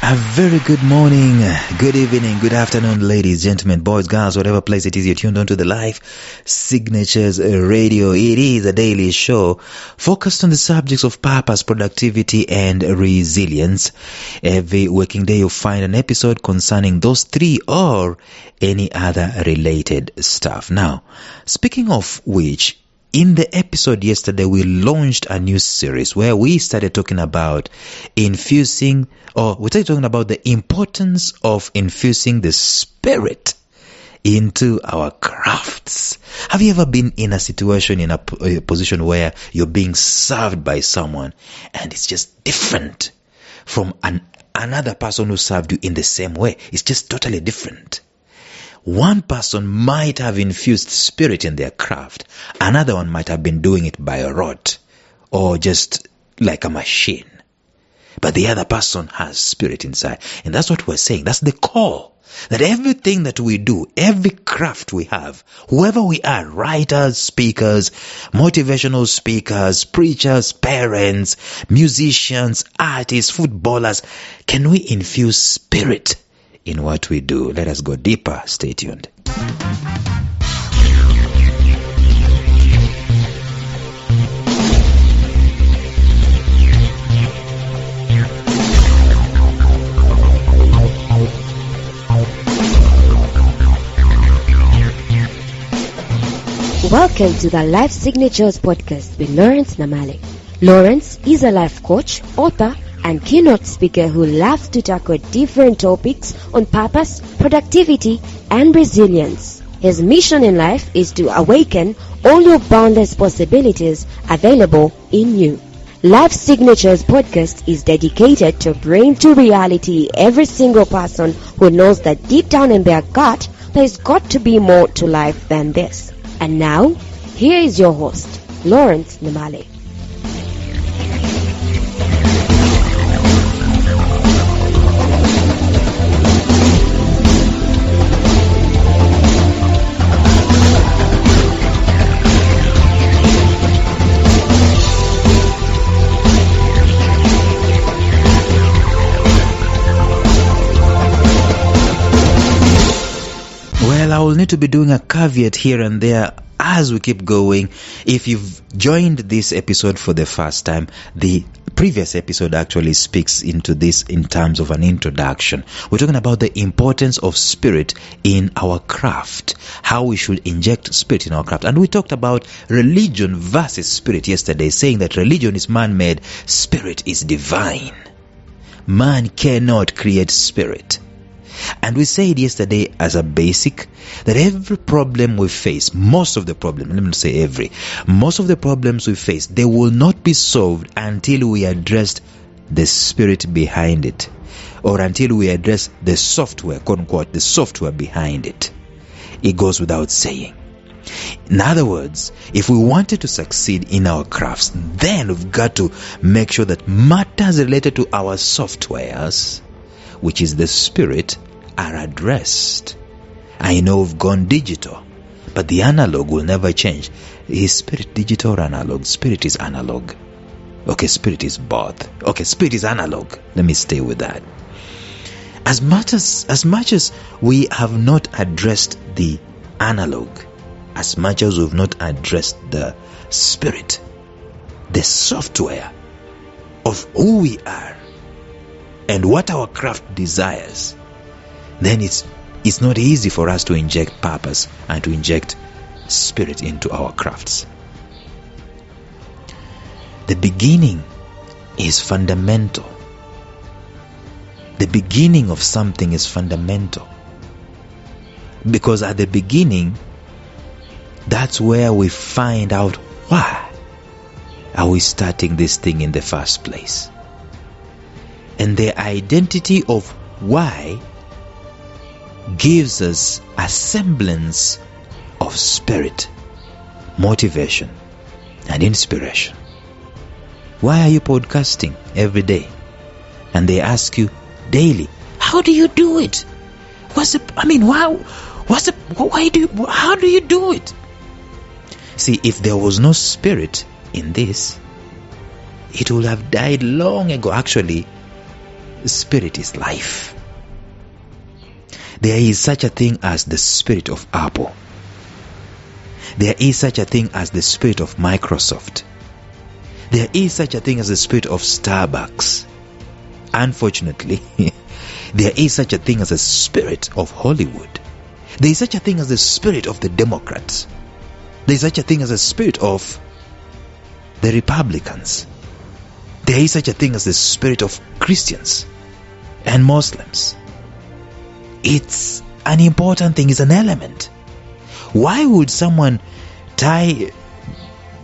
A very good morning, good evening, good afternoon, ladies, gentlemen, boys, girls, whatever place it is you're tuned on to the Life Signatures Radio. It is a daily show focused on the subjects of purpose, productivity, and resilience. Every working day you'll find an episode concerning those three or any other related stuff. Now, speaking of which, in the episode yesterday, we launched a new series where we started talking about we started talking about the importance of infusing the Spirit into our crafts. Have you ever been in a situation, in a position where you're being served by someone and it's just different from another person who served you in the same way? It's just totally different. One person might have infused spirit in their craft. Another one might have been doing it by rote or just like a machine. But the other person has spirit inside. And that's what we're saying. That's the call. That everything that we do, every craft we have, whoever we are, writers, speakers, motivational speakers, preachers, parents, musicians, artists, footballers, can we infuse spirit in what we do? Let us go deeper. Stay tuned. Welcome to the Life Signatures podcast with Lawrence Namale. Lawrence is a life coach, author, and keynote speaker who loves to tackle different topics on purpose, productivity, and resilience. His mission in life is to awaken all your boundless possibilities available in you. Life Signatures podcast is dedicated to bring to reality every single person who knows that deep down in their gut there's got to be more to life than this. And now, here is your host, Lawrence Namale. Well, I will need to be doing a caveat here and there as we keep going. If you've joined this episode for the first time, the previous episode actually speaks into this in terms of an introduction. We're talking about the importance of spirit in our craft, how we should inject spirit in our craft. And we talked about religion versus spirit yesterday, saying that religion is man-made, spirit is divine. Man cannot create spirit. And we said yesterday as a basic that every problem we face, most of the problems we face, they will not be solved until we address the spirit behind it, or until we address the software, quote unquote, the software behind it. It goes without saying. In other words, if we wanted to succeed in our crafts, then we've got to make sure that matters related to our softwares, which is the spirit, are addressed. I know we've gone digital, but the analog will never change. Is spirit digital or analog? Spirit is analog. Okay, spirit is both. Okay, spirit is analog. Let me stay with that. As much as we have not addressed the analog, as much as we've not addressed the spirit, the software of who we are and what our craft desires, then it's not easy for us to inject purpose and to inject spirit into our crafts. The beginning is fundamental. The beginning of something is fundamental. Because at the beginning, that's where we find out why are we starting this thing in the first place. And the identity of why gives us a semblance of spirit, motivation, and inspiration. Why are you podcasting every day? And they ask you daily, how do you do it? How do you do it? See, if there was no spirit in this, it would have died long ago. Actually, spirit is life. There is such a thing as the spirit of Apple. There is such a thing as the spirit of Microsoft. There is such a thing as the spirit of Starbucks. Unfortunately, there is such a thing as the spirit of Hollywood. There is such a thing as the spirit of the Democrats. There is such a thing as the spirit of the Republicans. There is such a thing as the spirit of Christians and Muslims. It's an important thing, it's an element. Why would someone tie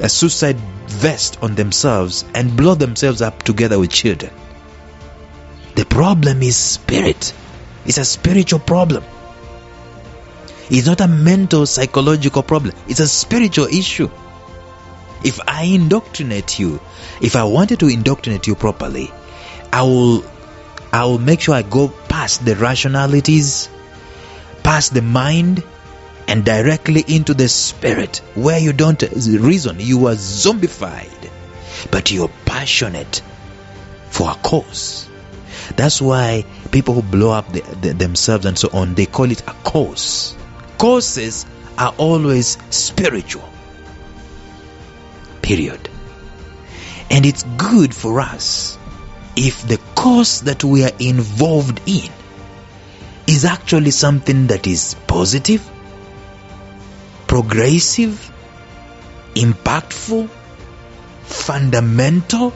a suicide vest on themselves and blow themselves up together with children? The problem is spirit. It's a spiritual problem. It's not a mental, psychological problem. It's a spiritual issue. If I indoctrinate you, if I wanted to indoctrinate you properly, I will make sure I go past the rationalities, past the mind, and directly into the spirit, where you don't reason. You are zombified, but you're passionate for a cause. That's why people who blow up themselves and so on, they call it a cause. Causes are always spiritual. Period. And it's good for us if the cause that we are involved in is actually something that is positive, progressive, impactful, fundamental,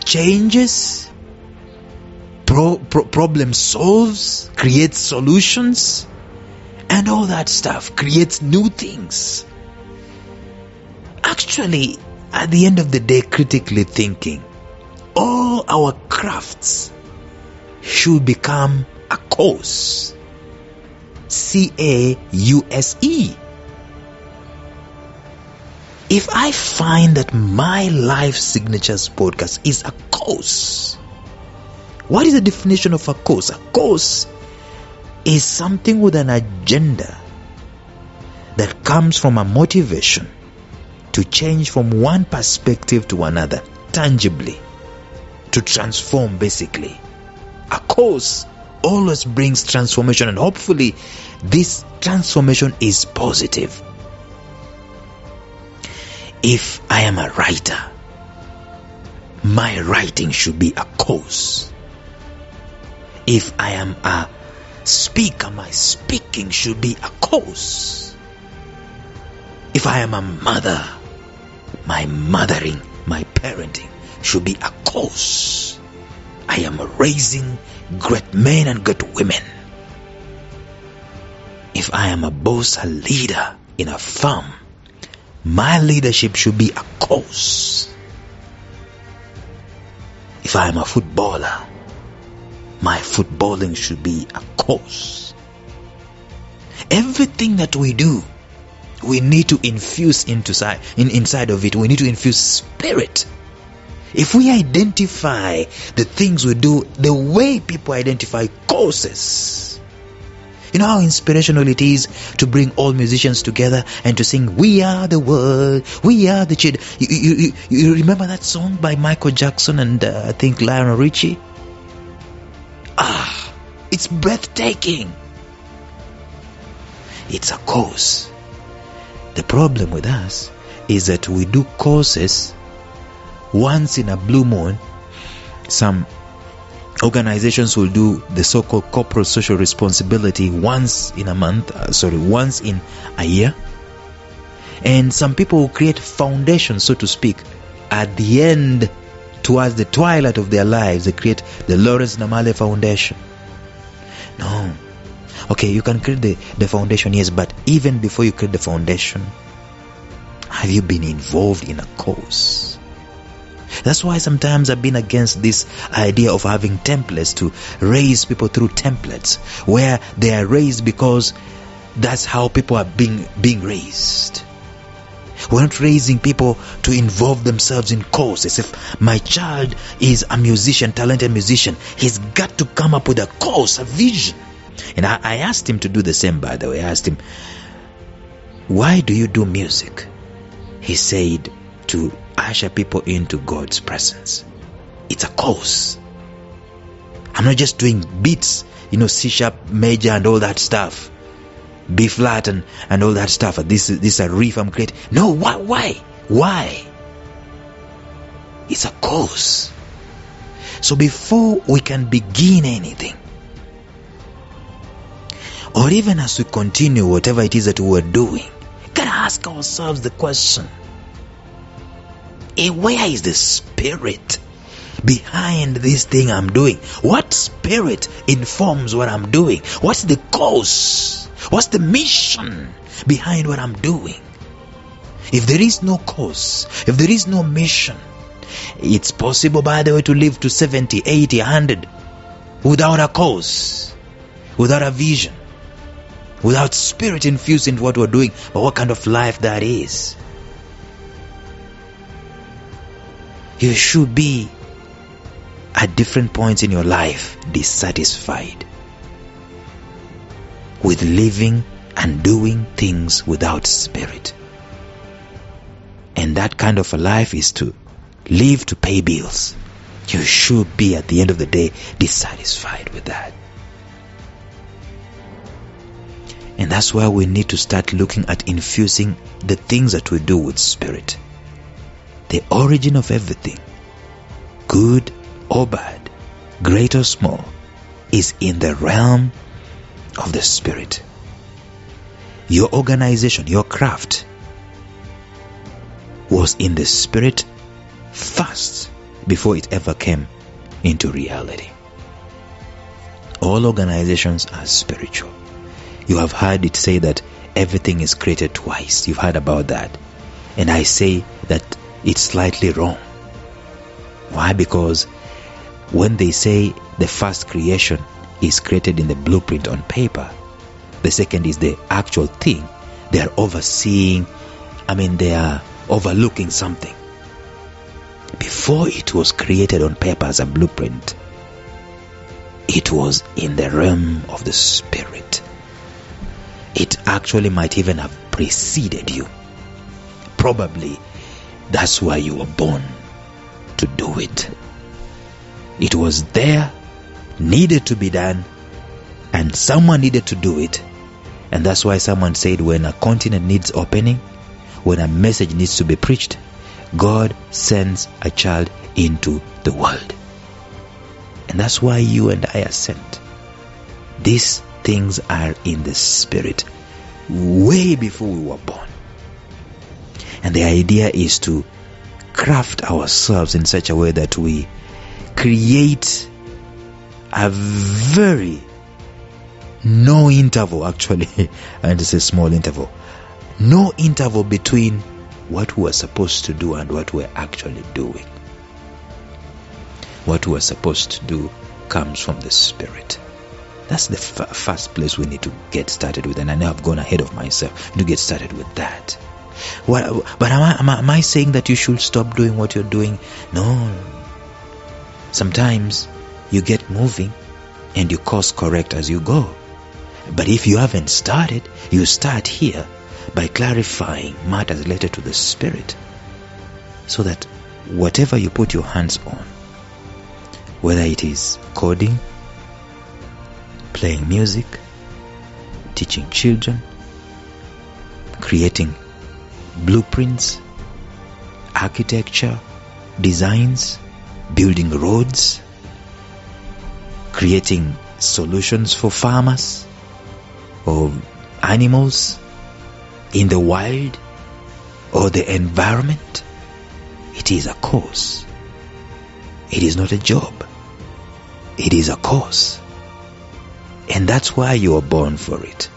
changes, problem solves, creates solutions, and all that stuff, creates new things. Actually, at the end of the day, critically thinking, all our crafts should become a cause. C-A-U-S-E. If I find that my Life Signatures podcast is a cause, what is the definition of a cause? A cause is something with an agenda that comes from a motivation to change from one perspective to another, tangibly, to transform basically. A cause always brings transformation, and hopefully this transformation is positive. If I am a writer, my writing should be a cause. If I am a speaker, my speaking should be a cause. If I am a mother, my mothering, my parenting should be a cause. I am raising great men and great women. If I am a boss, a leader in a firm, my leadership should be a cause. If I am a footballer, my footballing should be a cause. Everything that we do, we need to infuse inside of it. We need to infuse spirit. If we identify the things we do the way people identify causes, you know how inspirational it is to bring all musicians together and to sing, "We are the world, we are the children." You remember that song by Michael Jackson and I think Lionel Richie? It's breathtaking. It's a cause. The problem with us is that we do causes once in a blue moon. Some organizations will do the so-called corporate social responsibility once in a month, once in a year. And some people will create foundations, so to speak, at the end, towards the twilight of their lives. They create the Lawrence Namale Foundation. No. Okay, you can create the foundation, yes, but even before you create the foundation, have you been involved in a cause? That's why sometimes I've been against this idea of having templates, to raise people through templates, where they are raised because that's how people are being raised. We're not raising people to involve themselves in causes. If my child is a musician, talented musician, he's got to come up with a cause, a vision. And I asked him to do the same, by the way. I asked him, "Why do you do music?" He said, "To usher people into God's presence." It's a cause. I'm not just doing beats, C sharp major and all that stuff, B flat and all that stuff. This is a riff I'm creating. No, why? It's a cause. So before we can begin anything, or even as we continue whatever it is that we're doing, gotta ask ourselves the question, where is the spirit behind this thing I'm doing? What spirit informs what I'm doing? What's the cause? What's the mission behind what I'm doing? If there is no cause, if there is no mission, it's possible, by the way, to live to 70, 80, 100 without a cause, without a vision, without spirit infused into what we're doing. But what kind of life that is? You should be at different points in your life dissatisfied with living and doing things without spirit. And that kind of a life is to live to pay bills. You should be, at the end of the day, dissatisfied with that. And that's why we need to start looking at infusing the things that we do with spirit. The origin of everything, good or bad, great or small, is in the realm of the spirit. Your organization, your craft, was in the spirit first before it ever came into reality. All organizations are spiritual. You have heard it say that everything is created twice. You've heard about that. And I say that it's slightly wrong. Why? Because when they say the first creation is created in the blueprint on paper, the second is the actual thing, they are overseeing, they are overlooking something. Before it was created on paper as a blueprint, it was in the realm of the spirit. It actually might even have preceded you. Probably that's why you were born to do it. It was there, needed to be done, and someone needed to do it. And that's why someone said, when a continent needs opening, when a message needs to be preached, God sends a child into the world. And that's why you and I are sent. These things are in the spirit way before we were born. And the idea is to craft ourselves in such a way that we create a very no interval, actually, and it's a small interval, no interval between what we are supposed to do and what we're actually doing. What we are supposed to do comes from the spirit. That's the first place we need to get started with. And I know I've gone ahead of myself to get started with that. But am I saying that you should stop doing what you're doing? No. Sometimes you get moving and you course correct as you go. But if you haven't started, you start here by clarifying matters related to the spirit, so that whatever you put your hands on, whether it is coding, playing music, teaching children, creating blueprints, architecture, designs, building roads, creating solutions for farmers or animals in the wild or the environment, it is a cause. It is not a job. It is a cause. And that's why you are born for it.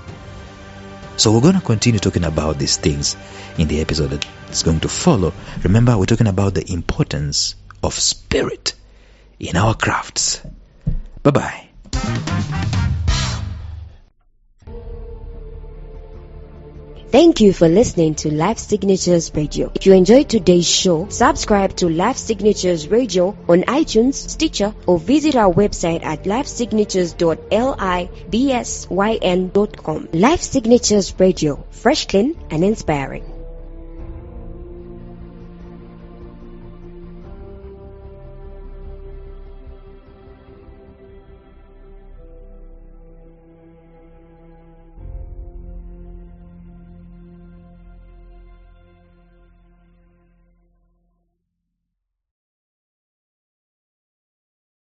So we're going to continue talking about these things in the episode that's going to follow. Remember, we're talking about the importance of spirit in our crafts. Bye-bye. Thank you for listening to Life Signatures Radio. If you enjoyed today's show, subscribe to Life Signatures Radio on iTunes, Stitcher, or visit our website at lifesignatures.libsyn.com. Life Signatures Radio, fresh, clean, and inspiring.